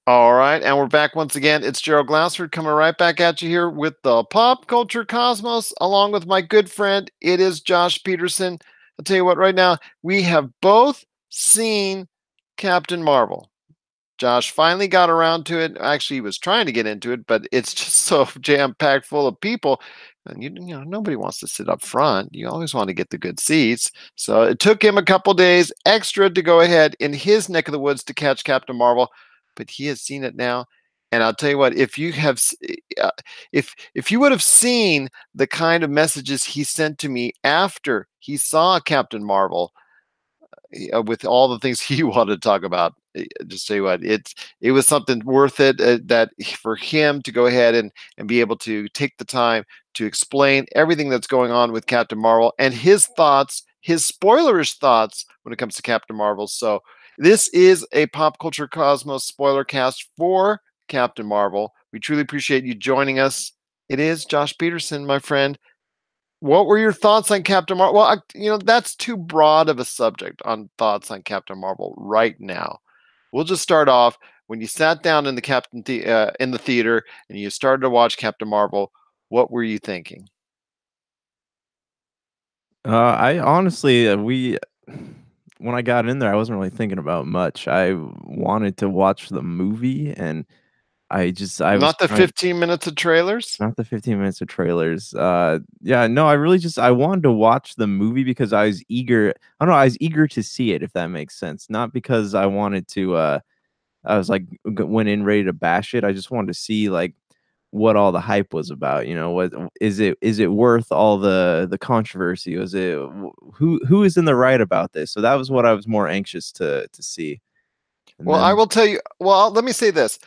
All right, and we're back once again. It's Gerald Glassford coming right back at you here with the Pop Culture Cosmos, along with my good friend. It is Josh Peterson. I'll tell you what, right now, we have both seen Captain Marvel. Josh finally got around to it. Actually, he was trying to get into it, but it's just so jam packed full of people. And nobody wants to sit up front. You always want to get the good seats. So it took him a couple days extra to go ahead in his neck of the woods to catch Captain Marvel, but he has seen it now. And I'll tell you what, if you have, if you would have seen the kind of messages he sent to me after he saw Captain Marvel, with all the things he wanted to talk about. Just tell you what, it was something worth it, that for him to go ahead and be able to take the time to explain everything that's going on with Captain Marvel and his thoughts, his spoilerish thoughts when it comes to Captain Marvel. So this is a Pop Culture Cosmos spoiler cast for Captain Marvel. We truly appreciate you joining us. It is Josh Peterson, my friend. What were your thoughts on Captain Marvel? Well, that's too broad of a subject on thoughts on Captain Marvel right now. We'll just start off when you sat down in in the theater and you started to watch Captain Marvel. What were you thinking? I honestly, we when I got in there, I wasn't really thinking about much. I wanted to watch the movie, and I was Not the trying 15 minutes of trailers. not the 15 minutes of trailers. Yeah, no, I really just I wanted to watch the movie because I was eager. I don't know, I was eager to see it, if that makes sense. Not because I wanted to. I was like went in ready to bash it. I just wanted to see like what all the hype was about. What is it worth all the controversy? Was it who is in the right about this? So that was what I was more anxious to see. And Well, I then will tell you. Well, let me say this.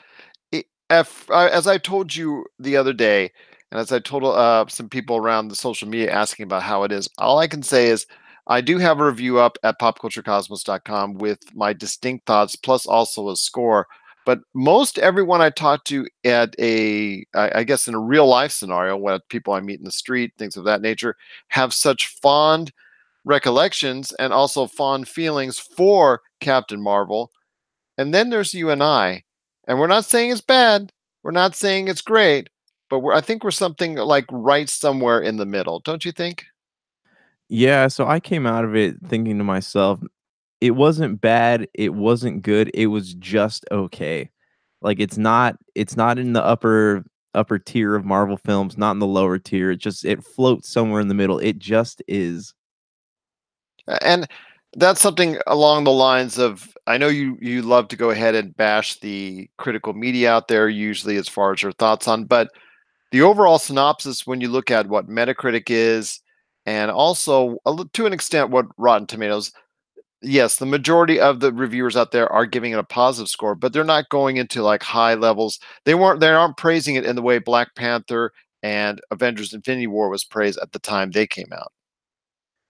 As I told you the other day, and as I told some people around the social media asking about how it is, all I can say is I do have a review up at popculturecosmos.com with my distinct thoughts, plus also a score. But most everyone I talk to at I guess in a real life scenario, what people I meet in the street, things of that nature, have such fond recollections and also fond feelings for Captain Marvel. And then there's you and I. And we're not saying it's bad. We're not saying it's great, but I think we're something like right somewhere in the middle. Don't you think? yeah, so I came out of it thinking to myself, it wasn't bad, it wasn't good, it was just okay. Like it's not in the upper tier of Marvel films, not in the lower tier. It floats somewhere in the middle. It just is. And that's something along the lines of I know you love to go ahead and bash the critical media out there usually as far as your thoughts on, but the overall synopsis when you look at what Metacritic is and also to an extent what Rotten Tomatoes, yes, the majority of the reviewers out there are giving it a positive score, but they're not going into like high levels. They aren't praising it in the way Black Panther and Avengers Infinity War was praised at the time they came out.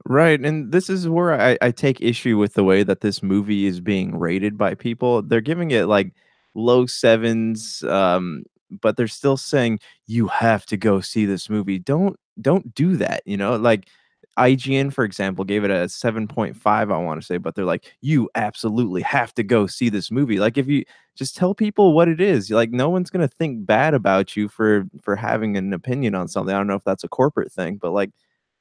Right, and this is where I take issue with the way that this movie is being rated by people. They're giving it like low sevens, but they're still saying you have to go see this movie. Don't do that. Like IGN, for example, gave it a 7.5, I want to say, but they're like, you absolutely have to go see this movie. Like if you just tell people what it is, like no one's gonna think bad about you for having an opinion on something. I don't know if that's a corporate thing, but like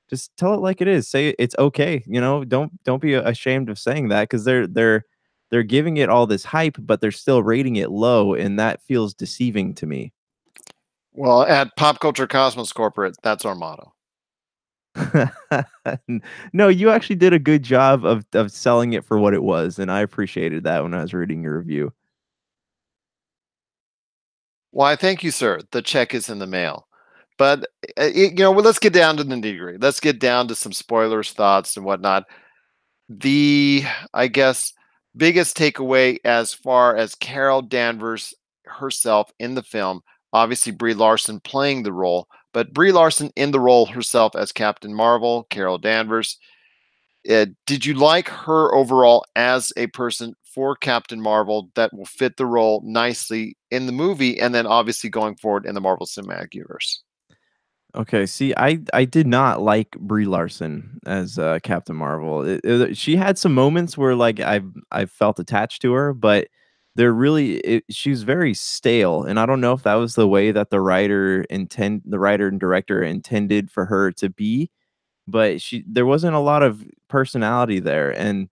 just tell it like it is. Say it's okay, Don't be ashamed of saying that because they're giving it all this hype, but they're still rating it low, and that feels deceiving to me. Well, at Pop Culture Cosmos Corporate, that's our motto. No, you actually did a good job of selling it for what it was, and I appreciated that when I was reading your review. Why, thank you, sir. The check is in the mail. But well, let's get down to the nitty gritty. Let's get down to some spoilers, thoughts, and whatnot. The, I guess, biggest takeaway as far as Carol Danvers herself in the film, obviously Brie Larson playing the role, but Brie Larson in the role herself as Captain Marvel, Carol Danvers. Did you like her overall as a person for Captain Marvel that will fit the role nicely in the movie and then obviously going forward in the Marvel Cinematic Universe? Okay, see, I did not like Brie Larson as Captain Marvel. She had some moments where like I felt attached to her, but they're really she was very stale, and I don't know if that was the way that the writer and director intended for her to be, but she there wasn't a lot of personality there, and,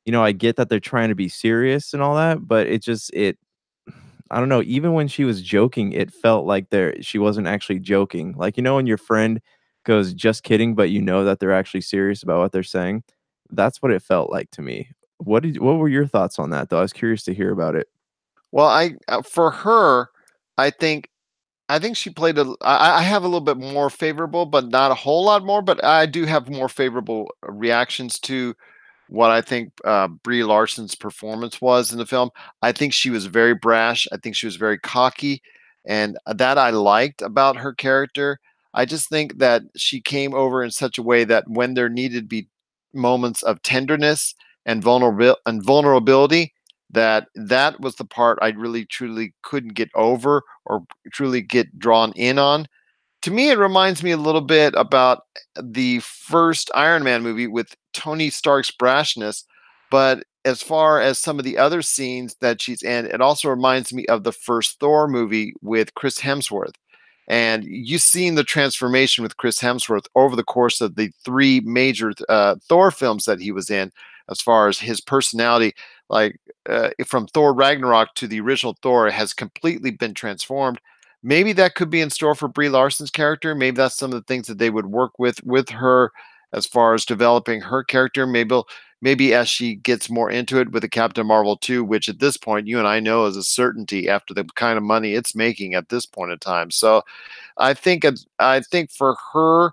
I get that they're trying to be serious and all that, but it I don't know, even when she was joking, it felt like she wasn't actually joking. Like, when your friend goes, "Just kidding," but you know that they're actually serious about what they're saying? That's what it felt like to me. What were your thoughts on that, though? I was curious to hear about it. Well, for her, I think I think she played I have a little bit more favorable, but not a whole lot more. But I do have more favorable reactions to what I think Brie Larson's performance was in the film. I think she was very brash. I think she was very cocky, and that I liked about her character. I just think that she came over in such a way that when there needed to be moments of tenderness and vulnerability, that was the part I really truly couldn't get over or truly get drawn in on. To me, it reminds me a little bit about the first Iron Man movie with Tony Stark's brashness. But as far as some of the other scenes that she's in, it also reminds me of the first Thor movie with Chris Hemsworth. And you've seen the transformation with Chris Hemsworth over the course of the three major Thor films that he was in, as far as his personality. Like from Thor Ragnarok to the original Thor, has completely been transformed. Maybe that could be in store for Brie Larson's character. Maybe that's some of the things that they would work with her as far as developing her character. Maybe as she gets more into it with the Captain Marvel 2, which at this point you and I know is a certainty after the kind of money it's making at this point in time. So I think for her,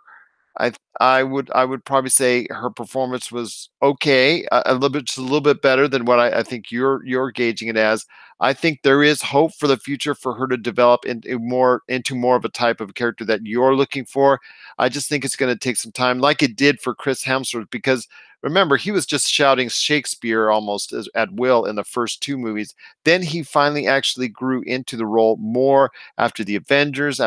I would probably say her performance was okay, a little bit just a little bit better than what I think you're gauging it as. I think there is hope for the future for her to develop into more of a type of character that you're looking for. I just think it's going to take some time, like it did for Chris Hemsworth, because remember he was just shouting Shakespeare almost at will in the first two movies. Then he finally actually grew into the role more after the Avengers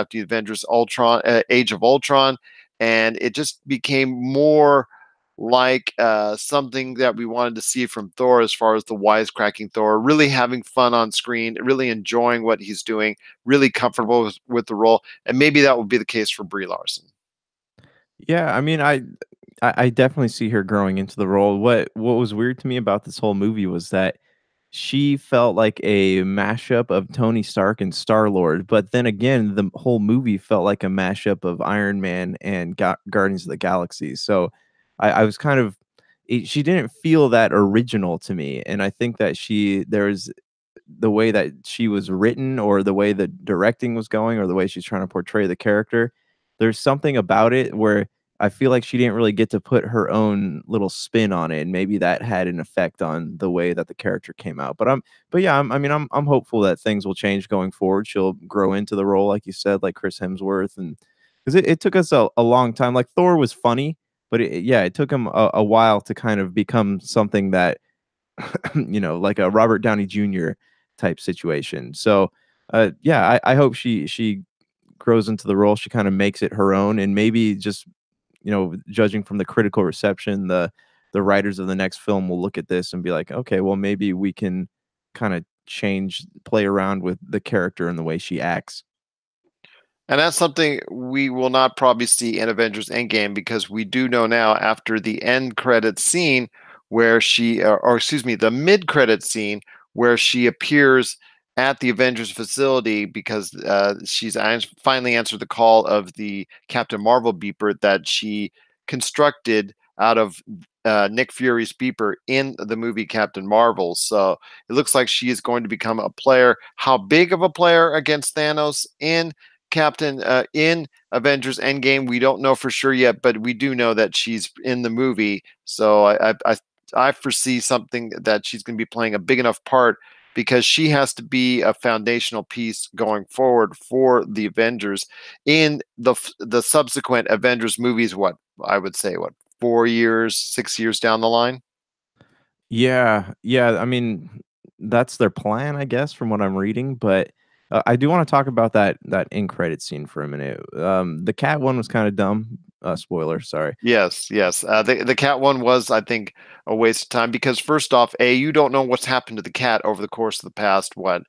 Ultron, Age of Ultron, and it just became more like something that we wanted to see from Thor, as far as the wisecracking Thor, really having fun on screen, really enjoying what he's doing, really comfortable with the role, and maybe that would be the case for Brie Larson. Yeah, I mean, I definitely see her growing into the role. What was weird to me about this whole movie was that she felt like a mashup of Tony Stark and Star-Lord, but then again, the whole movie felt like a mashup of Iron Man and Guardians of the Galaxy. So I was kind of she didn't feel that original to me, and I think that there's the way that she was written or the way the directing was going or the way she's trying to portray the character, there's something about it where I feel like she didn't really get to put her own little spin on it, and maybe that had an effect on the way that the character came out. But yeah, I mean, I'm hopeful that things will change going forward. She'll grow into the role, like you said, like Chris Hemsworth, and because it took us a long time. Like Thor was funny, but yeah, it took him a while to kind of become something that like a Robert Downey Jr. type situation. So, yeah, I hope she grows into the role. She kind of makes it her own, and maybe just judging from the critical reception, the writers of the next film will look at this and be like, okay, well, maybe we can kind of play around with the character and the way she acts. And that's something we will not probably see in Avengers Endgame, because we do know now after the end credit scene where or excuse me, the mid credit scene where she appears at the Avengers facility because finally answered the call of the Captain Marvel beeper that she constructed out of Nick Fury's beeper in the movie Captain Marvel. So it looks like she is going to become a player. How big of a player against Thanos in Avengers Endgame, we don't know for sure yet, but we do know that she's in the movie. So I foresee something that she's going to be playing a big enough part, because she has to be a foundational piece going forward for the Avengers in the subsequent Avengers movies. What I would say, what 4 years, 6 years down the line. Yeah, yeah. I mean, that's their plan, I guess, from what I'm reading. But I do want to talk about that in credit scene for a minute. The cat one was kind of dumb. spoiler. Sorry. Yes, yes. The cat one was, I think, a waste of time because first off, A, you don't know what's happened to the cat over the course of the past, what,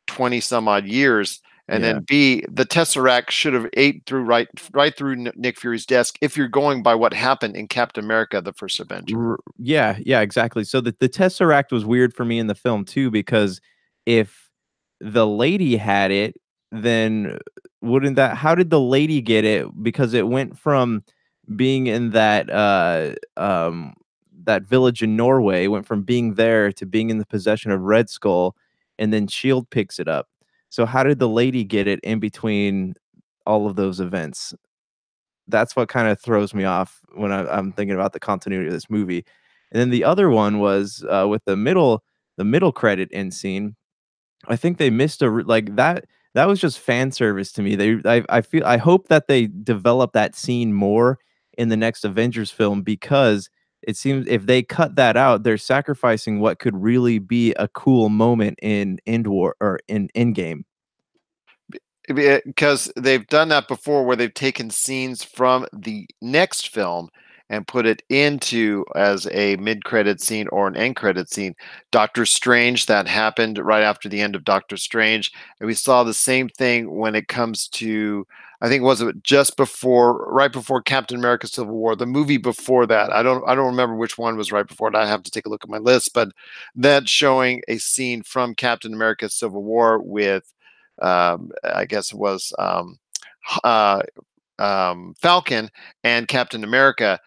20 some odd years. And Yeah. then B, the Tesseract should have ate through right through Nick Fury's desk if you're going by what happened in Captain America, the first Avenger. Yeah, yeah, exactly. So the Tesseract was weird for me in the film too because if the lady had it, then wouldn't that how did the lady get it? Because it went from being in that village in Norway, it went from being there to being in the possession of Red Skull, and then Shield picks it up. So how did the lady get it in between all of those events? That's what kinda throws me off when I'm thinking about the continuity of this movie. And then the other one was, with the middle credit end scene. I think they missed a r like, that was just fan service to me. I hope that they develop that scene more in the next Avengers film because it seems if they cut that out, they're sacrificing what could really be a cool moment in End War or in Endgame. Because they've done that before where they've taken scenes from the next film and put it into as a mid-credit scene or an end credit scene. Doctor Strange, that happened right after the end of Doctor Strange, and we saw the same thing when it comes to, I think, was it just before, right before Captain America Civil War, the movie before that. I don't remember which one was right before it. I have to take a look at my list, but that showing a scene from Captain America Civil War with I guess it was uh, Falcon and Captain America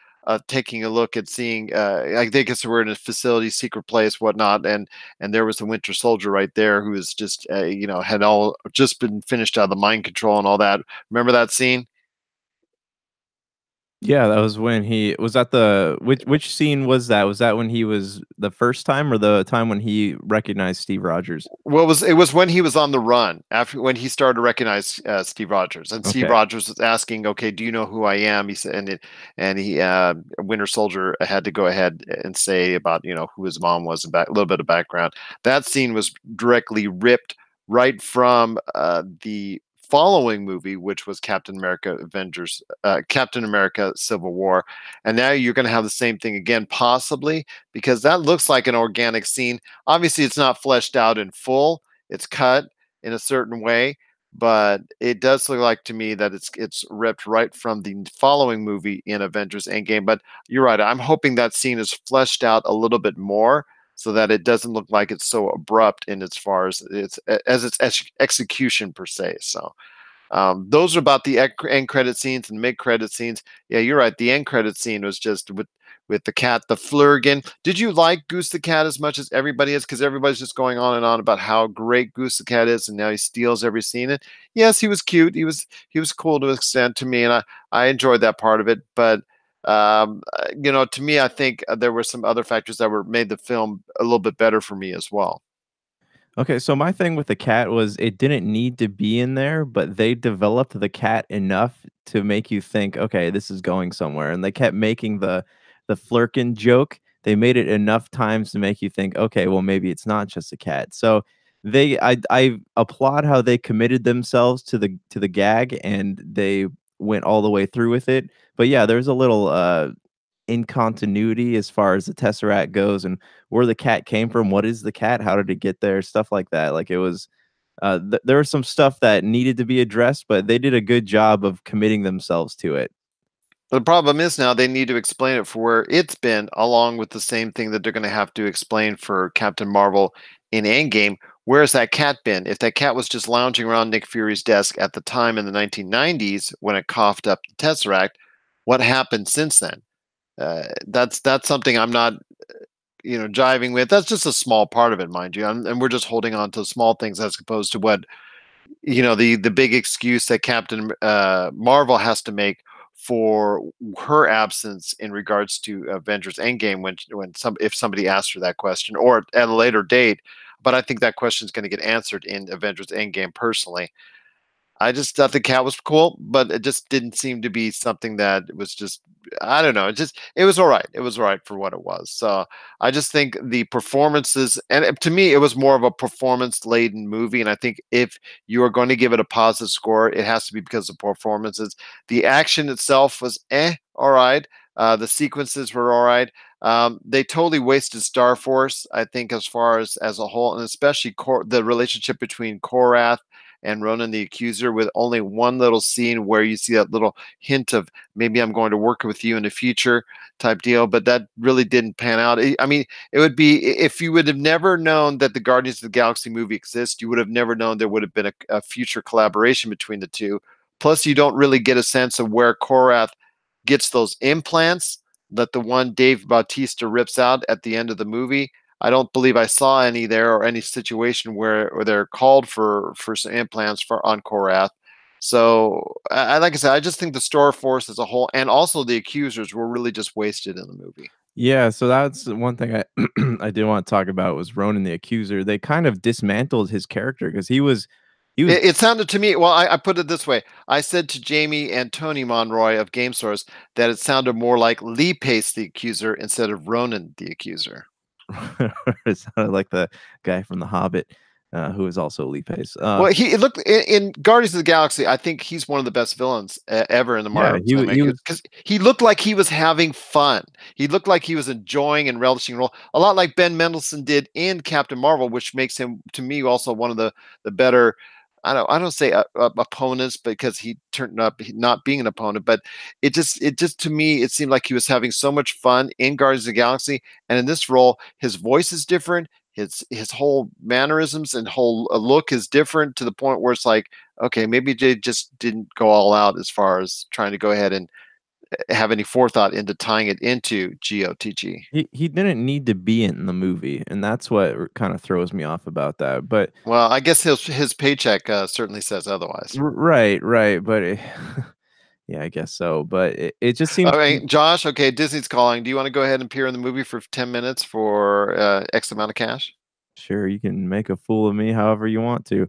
taking a look at seeing. I guess we're in a facility, secret place, whatnot, and there was the Winter Soldier right there who was just had all just been finished out of the mind control and all that. Remember that scene? Yeah, that was when he was at the which scene was that? Was that when he was the first time or the time when he recognized Steve Rogers? Well, it was when he was on the run after when he started to recognize Steve Rogers, and Steve Okay. Rogers was asking, "Okay, do you know who I am?" He said, and he Winter Soldier had to go ahead and say about who his mom was and a little bit of background. That scene was directly ripped right from the following movie, which was Captain America Civil War, and now you're going to have the same thing again, possibly because that looks like an organic scene. Obviously it's not fleshed out in full, it's cut in a certain way, but it does look like to me that it's ripped right from the following movie in Avengers Endgame. But you're right, I'm hoping that scene is fleshed out a little bit more so that it doesn't look like it's so abrupt in as far as its execution per se. So those are about the end credit scenes and mid credit scenes. Yeah, you're right. The end credit scene was just with the cat, the Flurgan. Did you like Goose the cat as much as everybody is? Because everybody's just going on and on about how great Goose the cat is, and now he steals every scene. And yes, he was cute. He was cool to an extent to me, and I enjoyed that part of it. But to me, I think there were some other factors that were made the film a little bit better for me as well. Okay, so my thing with the cat was it didn't need to be in there, but they developed the cat enough to make you think, okay, this is going somewhere. And they kept making the flirkin joke. They made it enough times to make you think, okay, well, maybe it's not just a cat. So I applaud how they committed themselves to the gag and they went all the way through with it. But yeah, there's a little in continuity as far as the Tesseract goes and where the cat came from. What is the cat? How did it get there? Stuff like that. Like it was, there was some stuff that needed to be addressed, but they did a good job of committing themselves to it. The problem is now they need to explain it for where it's been, along with the same thing that they're going to have to explain for Captain Marvel in Endgame. Where's that cat been? If that cat was just lounging around Nick Fury's desk at the time in the 1990s when it coughed up the Tesseract, what happened since then? That's something I'm not jiving with. That's just a small part of it, mind you, and we're just holding on to small things as opposed to what the big excuse that Captain Marvel has to make for her absence in regards to Avengers Endgame when if somebody asks her that question or at a later date. But I think that question is going to get answered in Avengers Endgame personally. I just thought the cat was cool, but it just didn't seem to be something that was just, I don't know. It was all right. It was all right for what it was. So I just think the performances, and to me, it was more of a performance laden movie. And I think if you are going to give it a positive score, it has to be because of performances. The action itself was all right. The sequences were all right. They totally wasted Star Force, I think, as far as a whole, and especially the relationship between Korath and Ronan the Accuser, with only one little scene where you see that little hint of maybe I'm going to work with you in the future type deal, but that really didn't pan out. I mean, it would be if you would have never known that the Guardians of the Galaxy movie exists, you would have never known there would have been a future collaboration between the two. Plus, you don't really get a sense of where Korath gets those implants that the one Dave Bautista rips out at the end of the movie. I don't believe I saw any there or any situation where they're called for some implants for on Korath. So like I said, I just think the Store Force as a whole, and also the accusers, were really just wasted in the movie. Yeah, so that's one thing I I did want to talk about was Ronan the Accuser. They kind of dismantled his character because he was It sounded to me, well, I put it this way. I said to Jamie and Tony Monroy of Game Source that it sounded more like Lee Pace the accuser instead of Ronan the accuser. it sounded like the guy from The Hobbit, who is also Lee Pace. Well, he it looked in Guardians of the Galaxy. I think he's one of the best villains ever in the Yeah, Marvel he Cinematic was because he looked like he was having fun. He looked like he was enjoying and relishing the role, a lot like Ben Mendelsohn did in Captain Marvel, which makes him, to me, also one of the better. I don't say opponents because he turned up not being an opponent, but it just to me it seemed like he was having so much fun in Guardians of the Galaxy, and in this role, his voice is different, his whole mannerisms and whole look is different to the point where it's like, okay, maybe they just didn't go all out as far as trying to go ahead and have any forethought into tying it into GOTG. he didn't need to be in the movie, and that's what kind of throws me off about that. But Well, I guess his paycheck certainly says otherwise. right, right, but yeah, I guess so. But it just seems All right, Josh. Okay, Disney's calling. Do you want to go ahead and appear in the movie for 10 minutes for X amount of cash? sure you can make a fool of me however you want to.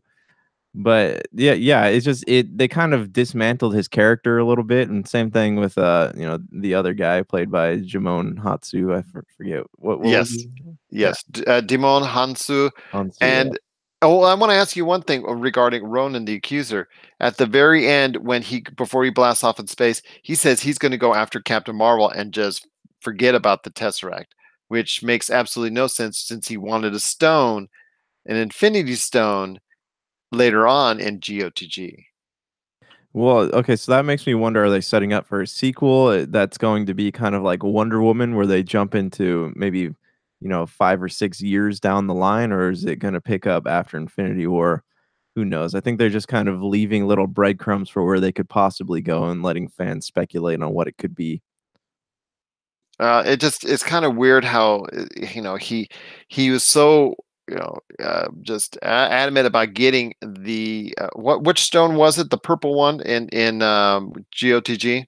But yeah, it's just they kind of dismantled his character a little bit, and same thing with the other guy played by Jimon Hatsu. Forget what was Yes, his yeah, yes. Dimon Hansu, Hansu. Yeah. and oh, I want to ask you one thing regarding Ronan the Accuser. At the very end, when he before he blasts off in space, he says he's going to go after Captain Marvel and just forget about the Tesseract, which makes absolutely no sense since he wanted a stone, an Infinity Stone, later on in GOTG. Well, okay, so that makes me wonder, are they setting up for a sequel that's going to be kind of like Wonder Woman where they jump into maybe, 5 or 6 years down the line, or is it gonna pick up after Infinity War? Who knows? I think they're just kind of leaving little breadcrumbs for where they could possibly go and letting fans speculate on what it could be. It's kind of weird how he was so just adamant about getting the which stone was it, the purple one in GOTG.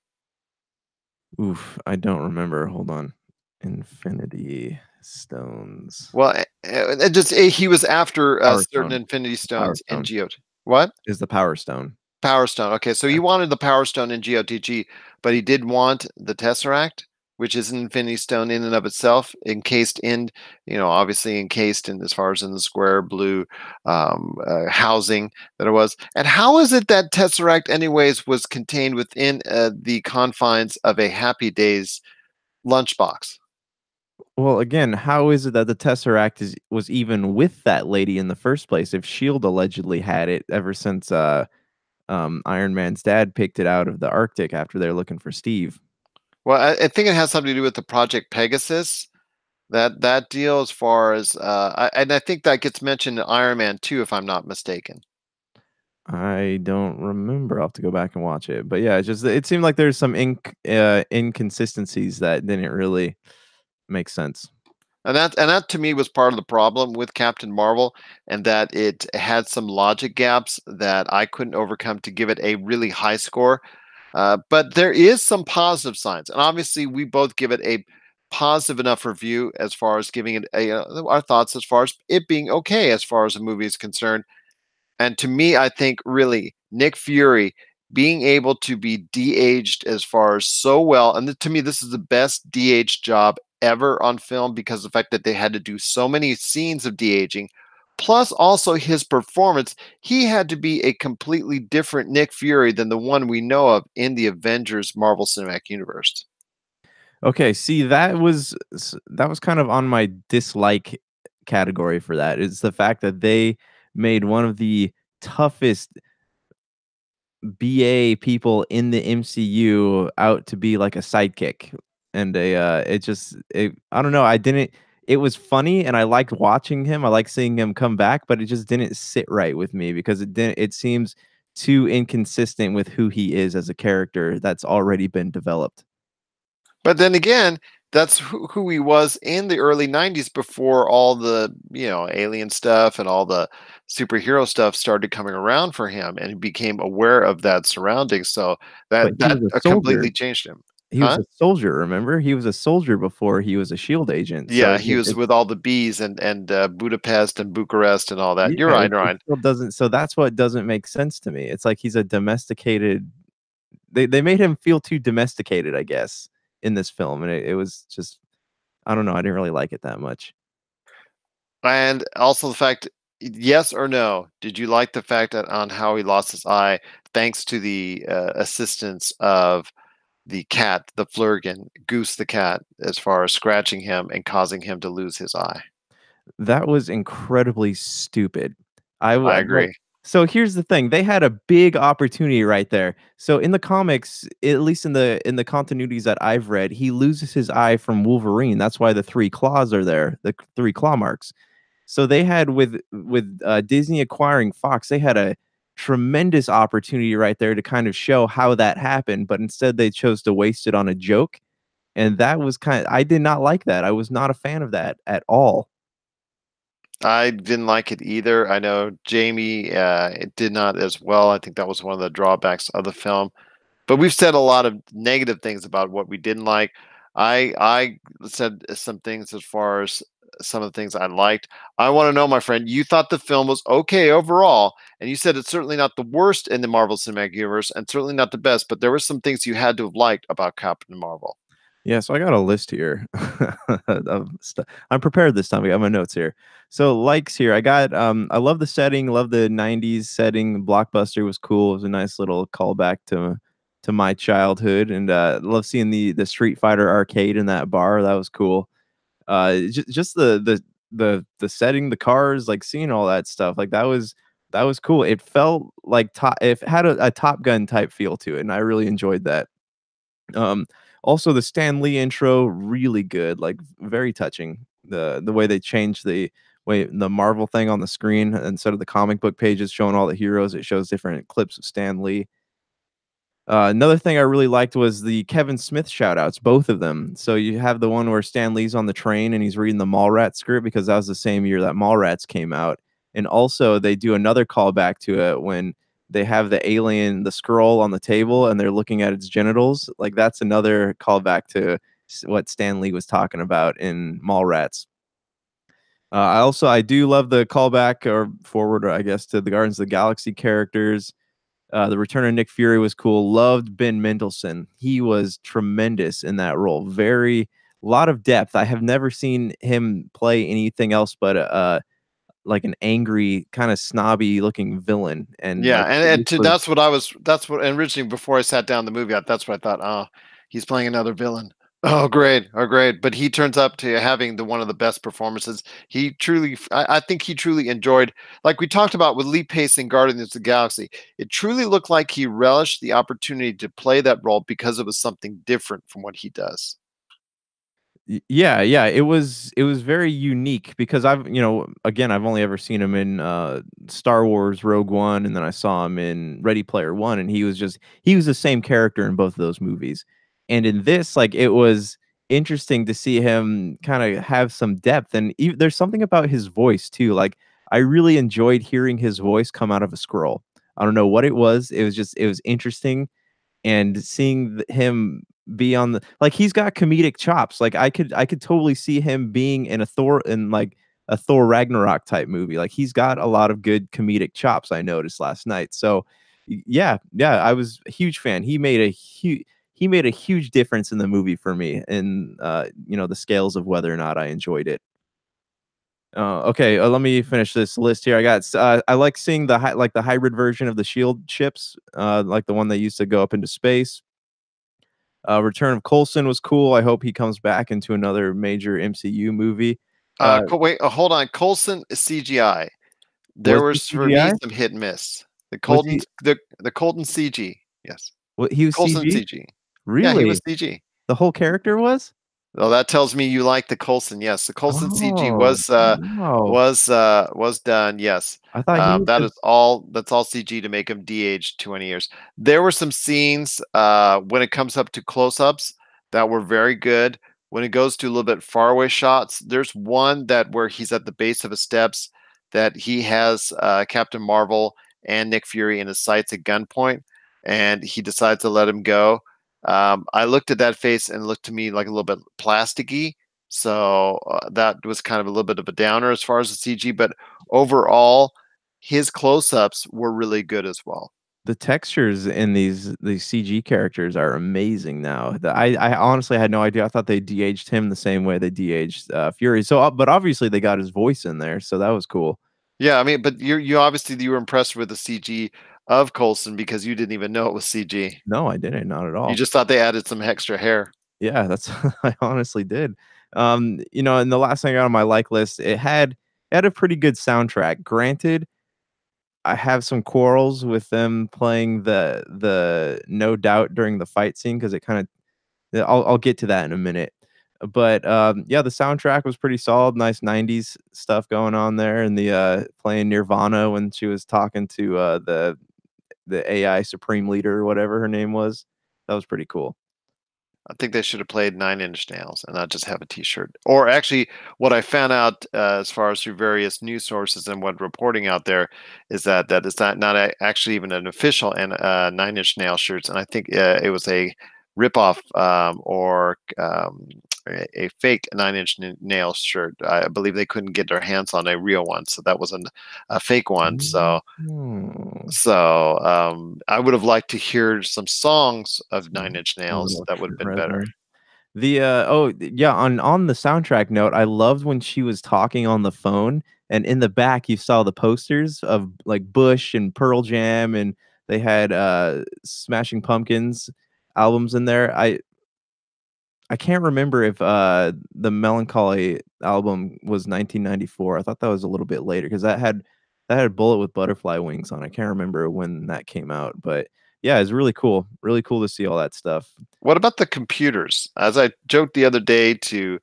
Oof, I don't remember. Hold on. Infinity Stones. Well, he was after Power certain Stone. Infinity The Power Stones in Stone GOT. What? is the Power Stone. Power Stone. Okay, so Yeah. he wanted the Power Stone in GOTG, but he did want the Tesseract, which is an Infinity Stone in and of itself, encased in, obviously encased in as far as in the square blue housing that it was. And how is it that Tesseract, anyways, was contained within the confines of a Happy Days lunchbox? Well, again, how is it that the Tesseract was even with that lady in the first place if Shield allegedly had it ever since Iron Man's dad picked it out of the Arctic after they're looking for Steve? Well, I think it has something to do with the Project Pegasus. That deal, as far as and I think that gets mentioned in Iron Man 2, if I'm not mistaken. I don't remember. I'll have to go back and watch it. But yeah, it seemed like there's some inconsistencies that didn't really make sense. And that to me was part of the problem with Captain Marvel, and that it had some logic gaps that I couldn't overcome to give it a really high score. But there is some positive signs, and obviously we both give it a positive enough review as far as giving it our thoughts as far as it being okay as far as the movie is concerned. And to me, I think really Nick Fury being able to be de-aged as far as so well, and to me, this is the best de-aged job ever on film because of the fact that they had to do so many scenes of de-aging, plus also his performance. He had to be a completely different Nick Fury than the one we know of in the Avengers Marvel Cinematic Universe. Okay, see, that was kind of on my dislike category for that. Is the fact that they made one of the toughest BA people in the MCU out to be like a sidekick. And I don't know, I didn't it was funny and I liked watching him. I like seeing him come back, but it just didn't sit right with me because it seems too inconsistent with who he is as a character that's already been developed. But then again, that's who he was in the early 90s before all the, alien stuff and all the superhero stuff started coming around for him and he became aware of that surrounding. So But he was a soldier. completely changed him. He was Huh? a soldier, remember? He was a soldier before he was a SHIELD agent, so Yeah, he was with all the bees and Budapest and Bucharest and all that. yeah, You're right, you're it right. still doesn't so that's what doesn't make sense to me. It's like he's a domesticated they made him feel too domesticated, I guess, in this film, and it was just I don't know, I didn't really like it that much. And also the fact, yes or no, did you like the fact that on how he lost his eye thanks to the assistance of the cat, the Flurgan, Goose the cat, as far as scratching him and causing him to lose his eye? That was incredibly stupid. I Like agree. so here's the thing, they had a big opportunity right there. So in the comics, at least in the continuities that I've read, he loses his eye from Wolverine. That's why the 3 claws are there, the 3 claw marks. So they had Disney acquiring Fox, they had a tremendous opportunity right there to kind of show how that happened, but instead they chose to waste it on a joke, and that was I did not like that. I was not a fan of that at all. I didn't like it either. I know Jamie it did not as well. I think that was one of the drawbacks of the film. But we've said a lot of negative things about what we didn't like. I said some things as far as some of the things I liked. I want to know, my friend, you thought the film was okay overall, and you said it's certainly not the worst in the Marvel Cinematic Universe, and certainly not the best. But there were some things you had to have liked about Captain Marvel. Yeah, so I got a list here of I'm prepared this time. I got my notes here. So likes here, I love the setting, love the 90s setting. Blockbuster was cool. It was a nice little callback to my childhood, and love seeing the Street Fighter arcade in that bar. That was cool. Just the setting, the cars, like seeing all that stuff, like that was cool. It felt like it had a Top Gun type feel to it, and I really enjoyed that. Um, Also the Stan Lee intro, really good, like very touching. The way they changed the way the Marvel thing on the screen instead of the comic book pages showing all the heroes, it shows different clips of Stan Lee. Another thing I really liked was the Kevin Smith shout outs, both of them. So you have the one where Stan Lee's on the train and he's reading the Mallrats script because that was the same year that Mallrats came out. And also they do another callback to it when they have the alien, the scroll on the table and they're looking at its genitals. Like that's another callback to what Stan Lee was talking about in Mallrats. I do love the callback or forward, I guess, to the Guardians of the Galaxy characters. The return of Nick Fury was cool. Loved Ben Mendelsohn. He was tremendous in that role. Very lot of depth. I have never seen him play anything else but like an angry, kind of snobby looking villain. And Yeah, like and to, that's what I was. That's what, and originally before I sat down the movie, that's what I thought. Oh, he's playing another villain. Oh, great. Oh, great. But he turns up to having the one of the best performances. He truly, I think he truly enjoyed, like we talked about with Lee Pace in Guardians of the Galaxy. It truly looked like he relished the opportunity to play that role because it was something different from what he does. Yeah, yeah, it was very unique because again, I've only ever seen him in Star Wars Rogue One and then I saw him in Ready Player One and he was the same character in both of those movies. And in this like it was interesting to see him kind of have some depth and there's something about his voice too. Like I really enjoyed hearing his voice come out of a scroll. I don't know what it was. It was interesting and seeing him be on the like he's got comedic chops. Like I could totally see him being in like a Thor Ragnarok type movie. Like he's got a lot of good comedic chops I noticed last night. So Yeah, yeah, I was a huge fan. He made a huge difference in the movie for me and, the scales of whether or not I enjoyed it. Okay, let me finish this list here. I like seeing the hybrid version of the shield ships, like the one they used to go up into space. Return of Coulson was cool. I hope he comes back into another major MCU movie. Uh, Wait, hold on. Coulson is CGI. There was he was for me CGI? some hit and miss. The Was Colton, he the Colton CG. Yes, he was Coulson CG? CG. Yeah, he was Really? CG. The whole character was? Well, that tells me you like the Coulson. Yes, the Coulson CG Oh, wow. was done. Yes, I thought he was that is just all. That's all CG to make him de-aged 20 years. There were some scenes when it comes up to close-ups that were very good. When it goes to a little bit far away shots, there's one that where he's at the base of the steps that he has Captain Marvel and Nick Fury in his sights at gunpoint, and he decides to let him go. I looked at that face and it looked to me like a little bit plasticky. So that was kind of a little bit of a downer as far as the CG, but overall, his close-ups were really good as well. the textures in these CG characters are amazing now. I honestly had no idea. I thought they de-aged him the same way they de-aged, Fury. So, but obviously they got his voice in there, so that was cool. Yeah, I mean, but you obviously you were impressed with the CG of Coulson because you didn't even know it was CG. No, I didn't, not at You all. just thought they added some extra hair. Yeah, that's I honestly did. And the last thing I got on my like list, it had a pretty good soundtrack. Granted, I have some quarrels with them playing the No Doubt during the fight scene because it kinda yeah, I'll get to that in a minute. But, yeah, the soundtrack was pretty solid, nice '90s stuff going on there, and playing Nirvana when she was talking to, the AI supreme leader or whatever her name was. That was pretty cool. I think they should have played Nine Inch Nails and not just have a T-shirt. Or actually, what I found out as far as through various news sources and what reporting out there is that it's actually even an official and Nine Inch Nail shirts, and I think it was a ripoff or a fake Nails shirt. I believe they couldn't get their hands on a real one, so that was a fake one. So Mhm. so I would have liked to hear some songs of Nine Inch A Nails. little That would have been better. rhythm. Yeah, on the soundtrack note, I loved when she was talking on the phone, and in the back, you saw the posters of, like, Bush and Pearl Jam, and they had, Smashing Pumpkins albums in there. I can't remember if, the Melancholy album was 1994. I thought that was a little bit later because that had Bullet with Butterfly Wings on it. I can't remember when that came out, but, yeah, it's really cool to see all that stuff. What about the computers? As I joked to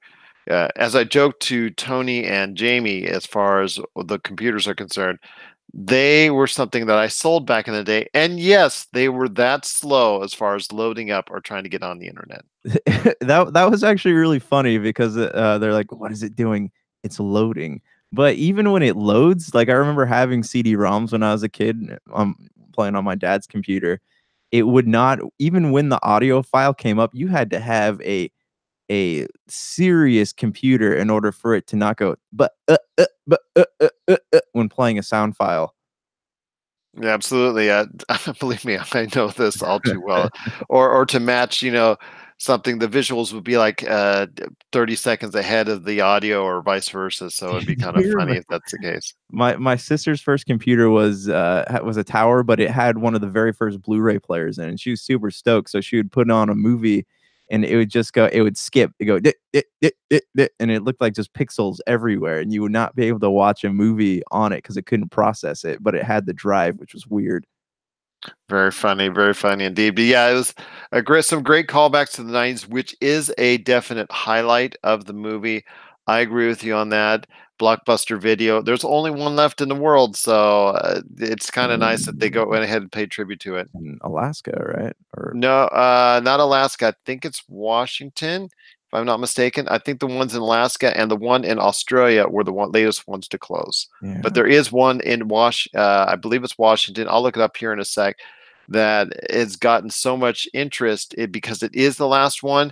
Tony and Jamie, as far as the computers are concerned, they were something that I sold back in the day. And yes, they were that slow as far as loading up or trying to get on the internet. That was actually really funny because, they're like, "What is it doing? It's loading." But even when it loads, like, I remember having CD-ROMs when I was a kid, playing on my dad's computer, it would not even when the audio file came up, you had to have a serious computer in order for it to not go, but, when playing a sound file. Yeah, absolutely. Believe me, I know this all too well. Or to match, something, the visuals would be like 30 seconds ahead of the audio or vice versa. So it'd be Do kind of you funny remember if that's the case. my sister's first computer was a tower, but it had one of the very first Blu-ray players in it, and she was super stoked, so she would put on a movie, and it would skip, it go, "Dit, dit, dit, dit, dit," and it looked like just pixels everywhere, and you would not be able to watch a movie on it because it couldn't process it, but it had the drive, which was weird. Very funny indeed. But yeah, it was some great callbacks to the 90s, which is a definite highlight of the movie. I agree with you on that. Blockbuster Video. There's only one left in the world, so it's kind of nice that they went ahead and paid tribute to it. In Alaska, right? Or No, not Alaska. I think it's Washington, if I'm not mistaken. I think the ones in Alaska and the one in Australia were the latest ones to close. But yeah. there is one in I believe it's Washington. I'll look it up here in a sec. That it's gotten so much interest because it is the last one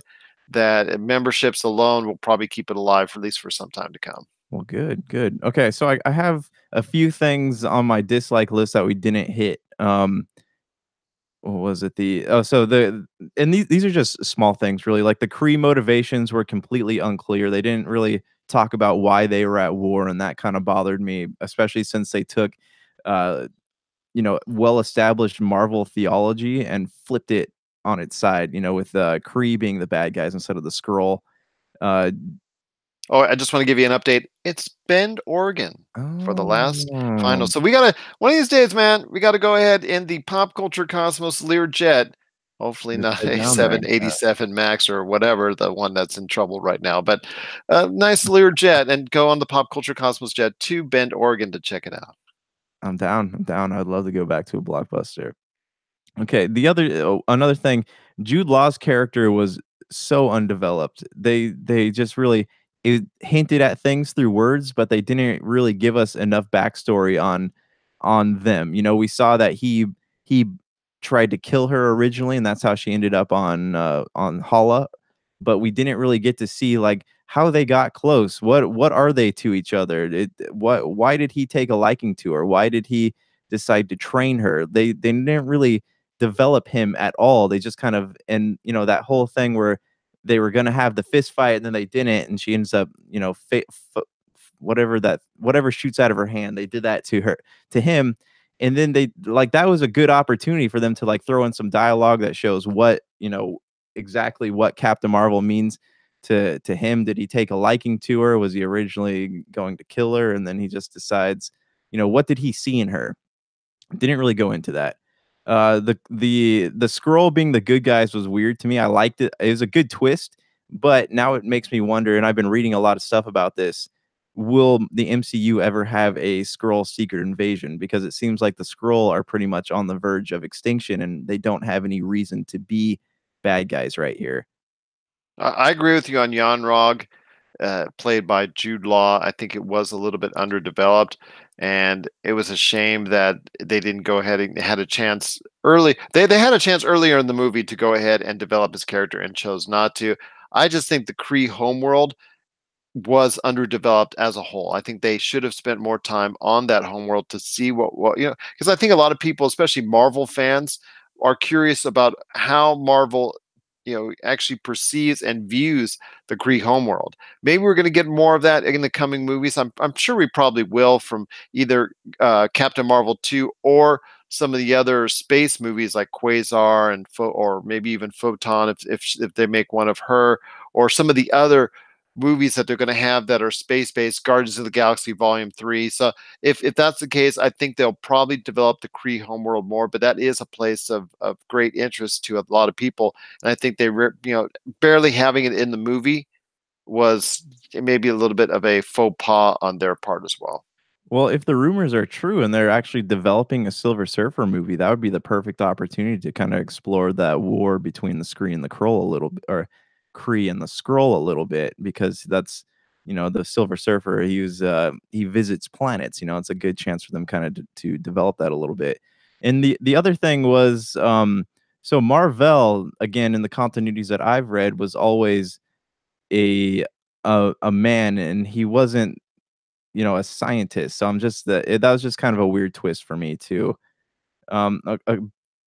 that memberships alone will probably keep it alive for at least for some time to come. Well, good, good. Okay, so I have a few things on my dislike list that we didn't hit. what was it? So and these are just small things really. Like the Kree motivations were completely unclear. They didn't really talk about why they were at war, and that kind of bothered me, especially since they took uh well established Marvel theology and flipped it on its side, with Kree being the bad guys instead of the Skrull. Uh Oh, I just want to give you an update. It's Bend, Oregon for the last final. oh, So we gotta one of these days, man. We gotta go ahead in the pop culture cosmos Learjet. Hopefully just not head a down there. 787 Max or whatever, the one that's in trouble right now. But a nice Learjet and go on the pop culture cosmos jet to Bend, Oregon to check it out. I'm down. I'm down. I'd love to go back to a blockbuster. Okay, another thing, Jude Law's character was so undeveloped. They just really it hinted at things through words, but they didn't really give us enough backstory on them. We saw that he tried to kill her originally, and that's how she ended up on Hala. But we didn't really get to see like how they got close. What are they to each other? Why did he take a liking to her? Why did he decide to train her? They didn't really develop him at all. They just kind of and that whole thing where they were gonna have the fist fight and then they didn't, and she ends up whatever shoots out of her hand. They did that to him, and then they like that was a good opportunity for them to like throw in some dialogue that shows what exactly what Captain Marvel means to him. Did he take a liking to her? Was he originally going to kill her, and then he just decides, what did he see in her? Didn't really go into that. The scroll being the good guys was weird to me. I liked it. It was a good twist, but now it makes me wonder, and I've been reading a lot of stuff about this. Will the MCU ever have a scroll secret invasion? Because it seems like the scroll are pretty much on the verge of extinction and they don't have any reason to be bad guys right here. I agree with you on Jan Rog, played by Jude Law. I think it was a little bit underdeveloped, and it was a shame that they didn't go ahead and had a chance early. They had a chance earlier in the movie to go ahead and develop his character and chose not to. I just think the Kree homeworld was underdeveloped as a whole. I think they should have spent more time on that homeworld to see what because I think a lot of people, especially Marvel fans, are curious about how Marvel actually perceives and views the Kree homeworld. Maybe we're going to get more of that in the coming movies. I'm sure we probably will from either Captain Marvel 2 or some of the other space movies like Quasar and or maybe even Photon if they make one of her, or some of the other movies that they're going to have that are space based, Guardians of the Galaxy Volume 3. So if that's the case, I think they'll probably develop the Kree homeworld more, but that is a place of great interest to a lot of people. And I think barely having it in the movie was maybe a little bit of a faux pas on their part as well. Well, if the rumors are true and they're actually developing a Silver Surfer movie, that would be the perfect opportunity to kind of explore that war between the Kree and the Skrull a little bit, or Kree and the Skrull a little bit, because that's the Silver Surfer. He visits planets. It's a good chance for them kind of to develop that a little bit. And the other thing was, so Marvel again in the continuities that I've read was always a a man, and he wasn't a scientist. So I'm just that was just kind of a weird twist for me too.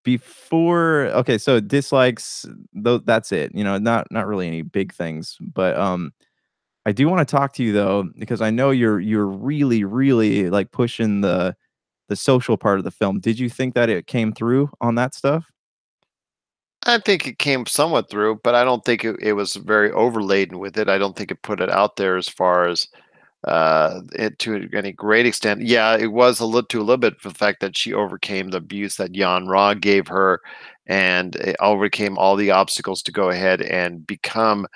Before okay, so dislikes though that's it. Not really any big things, but I do want to talk to you though because I know you're really really like pushing the social part of the film. Did you think that it came through on that stuff? I think it came somewhat through, but I don't think it was very overladen with it. I don't think it put it out there as far as it to any great extent. Yeah, it was a little bit for the fact that she overcame the abuse that Jan Ra gave her, and it overcame all the obstacles to go ahead and become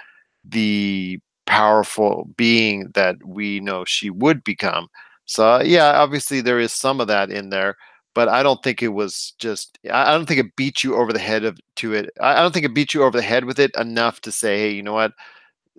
the powerful being that we know she would become. So yeah, obviously there is some of that in there, but I don't think it was just. I don't think it beat you over the head to it. I don't think it beat you over the head with it enough to say, hey, you know what?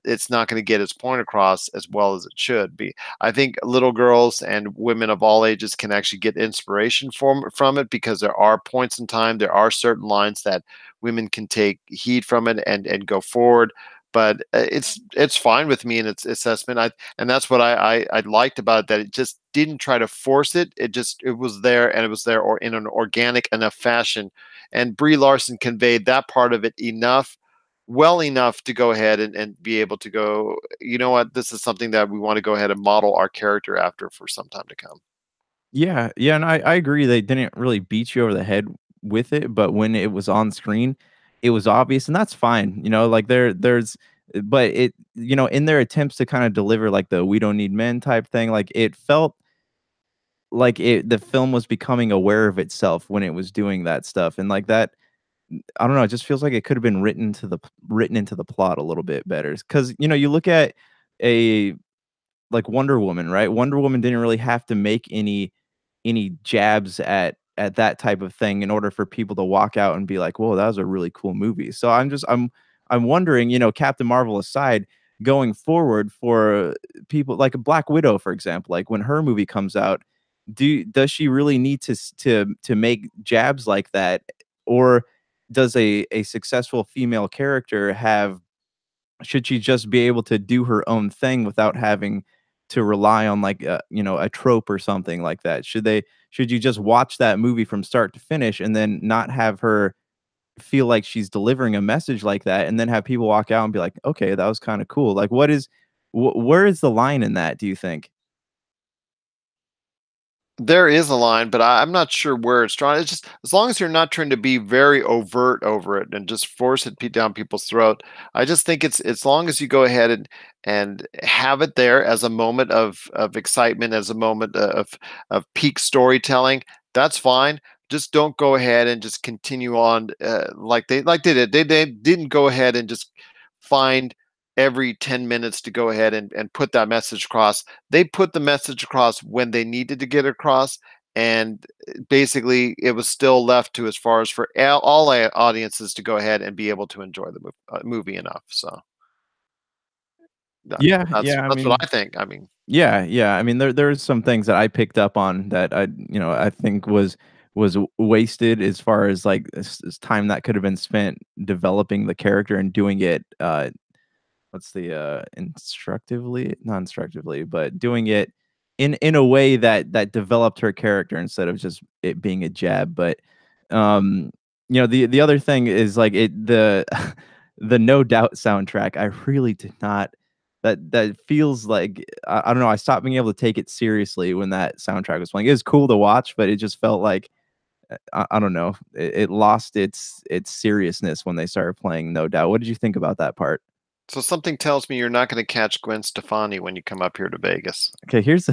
It's not going to get its point across as well as it should be. I think little girls and women of all ages can actually get inspiration from it because there are points in time, there are certain lines that women can take heed from it and go forward. but it's fine with me in its assessment. And that's what I liked about it, that it just didn't try to force it. It was there, and it was there or in an organic enough fashion. And Brie Larson conveyed that part of it enough, well enough to go ahead and be able to go, you know what, this is something that we want to go ahead and model our character after for some time to come. Yeah, yeah, and I agree they didn't really beat you over the head with it, but when it was on screen, it was obvious, and that's fine, like, there's but in their attempts to kinda deliver, like, the "we don't need men" type thing, like, it felt like the film was becoming aware of itself when it was doing that stuff, and, like, that I don't know, it just feels like it could've been written into the plot a little bit better. Because you look at a like Wonder Woman, right? Wonder Woman didn't really have to make any jabs at that type of thing in order for people to walk out and be like, "Whoa, that was a really cool movie." So I'm wondering, Captain Marvel aside, going forward for people like Black Widow, for example, like when her movie comes out, does she really need to make jabs like that, or does a successful female character have should she just be able to do her own thing without having to rely on like a trope or something like that? Should you just watch that movie from start to finish and then not have her feel like she's delivering a message like that and then have people walk out and be like, "Okay, that was kind of cool." Like where is the line in that, do you think? There is a line, but I'm not sure where it's drawn. It's just as long as you're not trying to be very overt over it and just force it down people's throat. I just think it's as long as you go ahead and have it there as a moment of excitement, as a moment of peak storytelling. That's fine. Just don't go ahead and just continue on like they did. They didn't go ahead and just find every 10 minutes to go ahead and put that message across. They put the message across when they needed to get across, and basically it was still left to as far as for all audiences to go ahead and be able to enjoy the movie enough. So Yeah, that's yeah, I what mean, I think. I mean, yeah, yeah. I mean, there's some things that I picked up on that I think was wasted as far as like this time that could have been spent developing the character and doing it what's the instructively not instructively but doing it in a way that developed her character instead of just it being a jab. But um the other thing is like the No Doubt soundtrack, I really did not that feels like I don't know, I stopped being able to take it seriously when that soundtrack was playing. It was cool to watch, but it just felt like I don't know, it lost its seriousness when they started playing No Doubt. What did you think about that part? so something tells me you're not going to catch Gwen Stefani when you come up here to Vegas. Okay, here's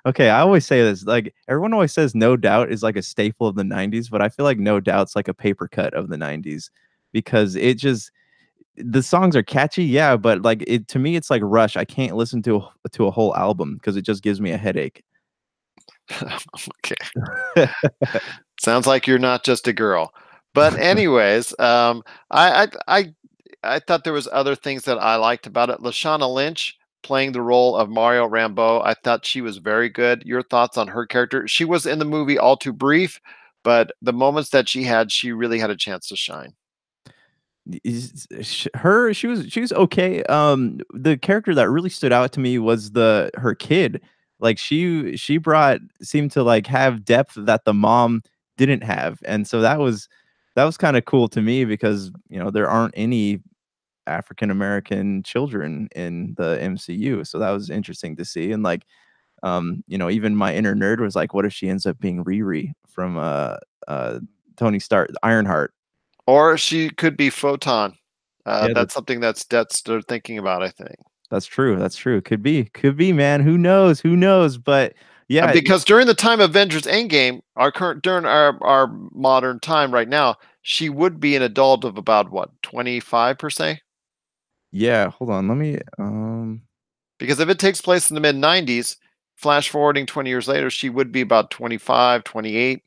okay, I always say this, like, everyone always says No Doubt is like a staple of the '90s, but I feel like No Doubt's like a paper cut of the '90s because it just the songs are catchy, yeah, but, like, it to me, it's like Rush. I can't listen to a whole album because it just gives me a headache. Okay. Sounds like you're not just a girl. But anyways, I thought there was other things that I liked about it. Lashana Lynch playing the role of Mario Rambeau, I thought she was very good. Your thoughts on her character? She was in the movie all too brief, but the moments that she had, she really had a chance to shine. Is sh her she was okay. The character that really stood out to me was the her kid. Like, she brought seemed to, like, have depth that the mom didn't have, and so that was kinda cool to me because, there aren't any African American children in the MCU, so that was interesting to see, and, like, even my inner nerd was like, "What if she ends up being Riri from, uh, Tony Stark Ironheart?" Or she could be Photon. Yeah, That's something that's they're thinking about, I think. that's true, that's true. Could be, man. Who knows? Who knows? But yeah, Because during the time of Avengers Endgame, our current during our modern time right now, she would be an adult of about what, 25 per se? yeah, hold on. Let me Because if it takes place in the mid 90s, flash forwarding 20 years later, she would be about 25, 28.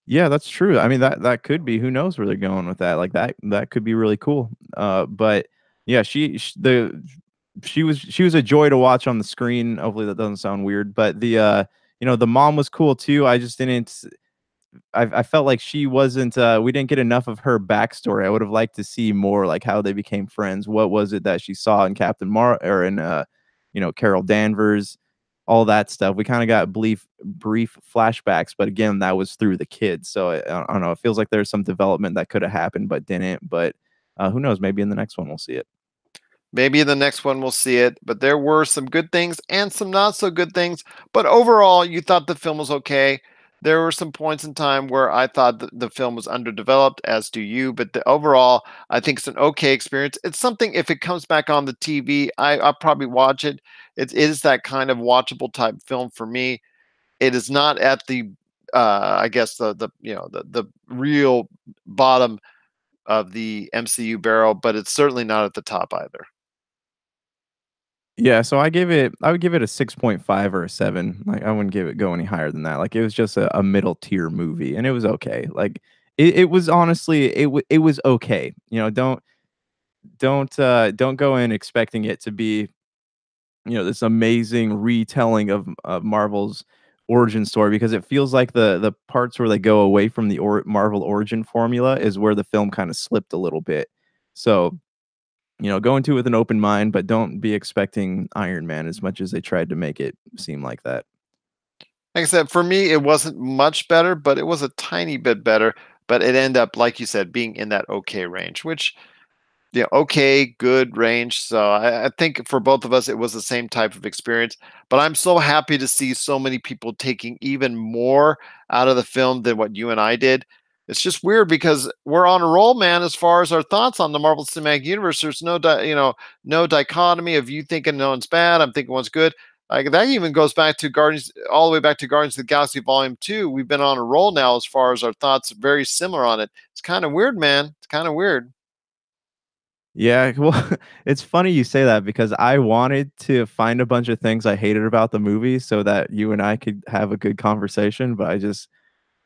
yeah, that's true. I mean that could be. Who knows where they're going with that? Like that could be really cool. But yeah, she was a joy to watch on the screen. Hopefully that doesn't sound weird, but the mom was cool too. I just didn't. I felt like she wasn't, we didn't get enough of her backstory. I would have liked to see more, like, how they became friends. What was it that she saw in Captain Mar or in, Carol Danvers, all that stuff. We kinda got brief flashbacks, but again, that was through the kids, so I don't know, it feels like there's some development that coulda happened but didn't, but, who knows? Maybe in the next one we'll see it. Maybe in the next one we'll see it, but there were some good things and some not so good things. But overall, you thought the film was okay. There were some points in time where I thought that the film was underdeveloped, as do you. But overall, I think it's an okay experience. It's something, if it comes back on the TV, I'll probably watch it. It is that kind of watchable type film for me. It is not at the, I guess the real bottom of the MCU barrel, but it's certainly not at the top either. Yeah, so I would give it a 6.5 or a 7. Like, I wouldn't give it go any higher than that. Like, it was just a middle tier movie, and it was okay. Like, it was honestly it was okay. Don't go in expecting it to be, this amazing retelling of Marvel's origin story because it feels like the parts where they go away from the Marvel origin formula is where the film kinda slipped a little bit. So, go into it with an open mind, but don't be expecting Iron Man as much as they tried to make it seem like that. Like I said, for me, it wasn't much better, but it was a tiny bit better. But it ended up, like you said, being in that okay range, which, yeah, okay, good range. So I think for both of us, it was the same type of experience. But I'm so happy to see so many people taking even more out of the film than what you and I did. It's just weird because we're on a roll, man. As far as our thoughts on the Marvel Cinematic Universe, there's no dichotomy of you thinking no one's bad, I'm thinking one's good. Like that even goes back to Guardians, all the way back to Guardians of the Galaxy Volume 2. We've been on a roll now as far as our thoughts very similar on it. It's kind of weird, man. It's kind of weird. Yeah, well, it's funny you say that because I wanted to find a bunch of things I hated about the movie so that you and I could have a good conversation, but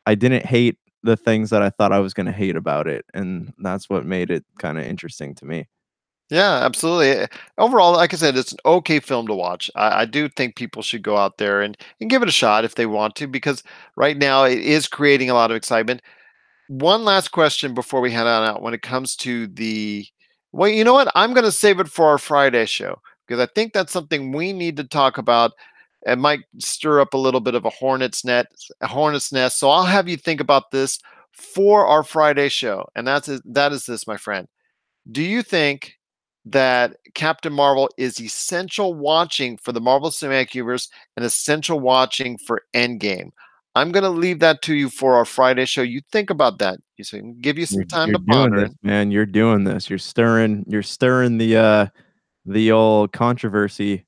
I didn't hate the things that I thought I was gonna hate about it, and that's what made it kinda interesting to me. Yeah, absolutely. Overall, like I said, it's an okay film to watch. I do think people should go out there and give it a shot if they want to, because right now it is creating a lot of excitement. One last question before we head on out. When it comes to well, you know what? I'm going to save it for our Friday show because I think that's something we need to talk about. It might stir up a little bit of a hornet's nest. So I'll have you think about this for our Friday show, and that is this, my friend. Do you think that Captain Marvel is essential watching for the Marvel Cinematic Universe and essential watching for Endgame? I'm going to leave that to you for our Friday show. You think about that. You say, give you some time You're to doing ponder this, it. man, you're doing this. You're stirring the old controversy.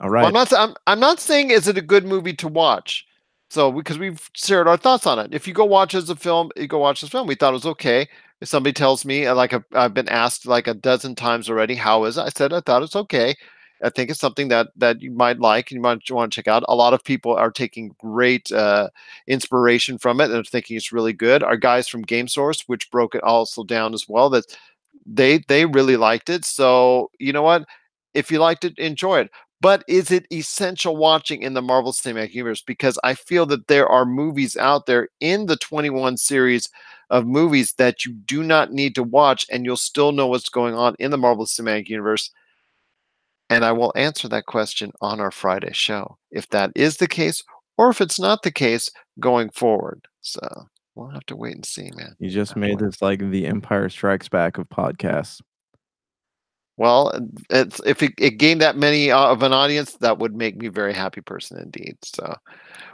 Well, Alright. I'm not saying is it a good movie to watch. So because we've shared our thoughts on it. If you go watch as a film, you go watch this film. We thought it was okay. If somebody tells me, I've been asked like a dozen times already, how is it? I said I thought it's okay. I think it's something that you might like and you might want to check out. A lot of people are taking great inspiration from it and are thinking it's really good. Our guys from Game Source, which broke it also down as well, that they really liked it. So you know what? If you liked it, enjoy it. But is it essential watching in the Marvel Cinematic Universe? Because I feel that there are movies out there in the 21 series of movies that you do not need to watch, and you'll still know what's going on in the Marvel Cinematic Universe. And I will answer that question on our Friday show, if that is the case, or if it's not the case going forward. So we'll have to wait and see, man. You We'll just have to made wait. this like the Empire Strikes Back of podcasts. Well, if it gained that many of an audience, that would make me a very happy person indeed. So,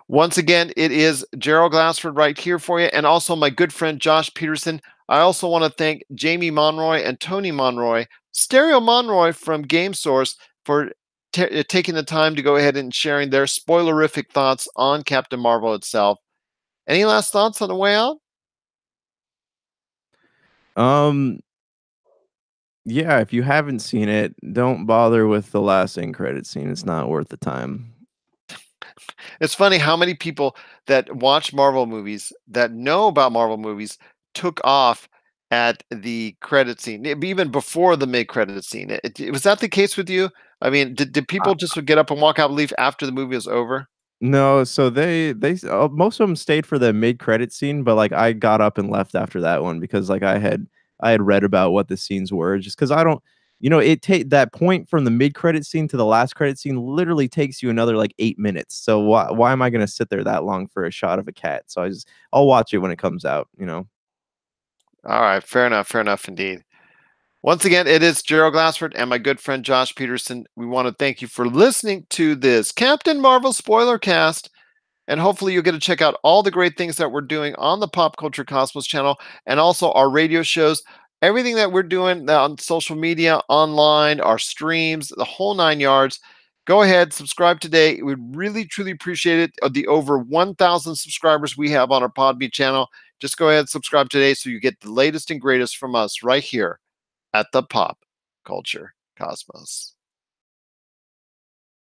once again, it is Gerald Glassford right here for you, and also my good friend Josh Peterson. I also want to thank Jamie Monroy and Tony Monroy, Stereo Monroy from Game Source, for taking the time to go ahead and sharing their spoilerific thoughts on Captain Marvel itself. Any last thoughts on the way out? Um, yeah, if you haven't seen it, don't bother with the last end credit scene, it's not worth the time. It's funny how many people that watch Marvel movies, that know about Marvel movies, took off at the credit scene, even before the mid-credit scene. Was that the case with you? I mean, did I people just get up and walk out and leave after the movie was over? No, so most of them stayed for the mid-credit scene, but, like, I got up and left after that one because, like, I had read about what the scenes were just because I don't it take that point from the mid-credit scene to the last credit scene literally takes you another, like, 8 minutes, so why am I gonna sit there that long for a shot of a cat? So I'll watch it when it comes out, you know? All right, fair enough indeed. Once again, it is Gerald Glassford and my good friend Josh Peterson. We want to thank you for listening to this Captain Marvel spoiler cast. And hopefully, you'll get to check out all the great things that we're doing on the Pop Culture Cosmos channel and also our radio shows. Everything that we're doing on social media, online, our streams, the whole 9 yards. Go ahead, subscribe today. We'd really, truly appreciate it. The over 1,000 subscribers we have on our Podbean channel. Just go ahead, subscribe today so you get the latest and greatest from us right here at the Pop Culture Cosmos.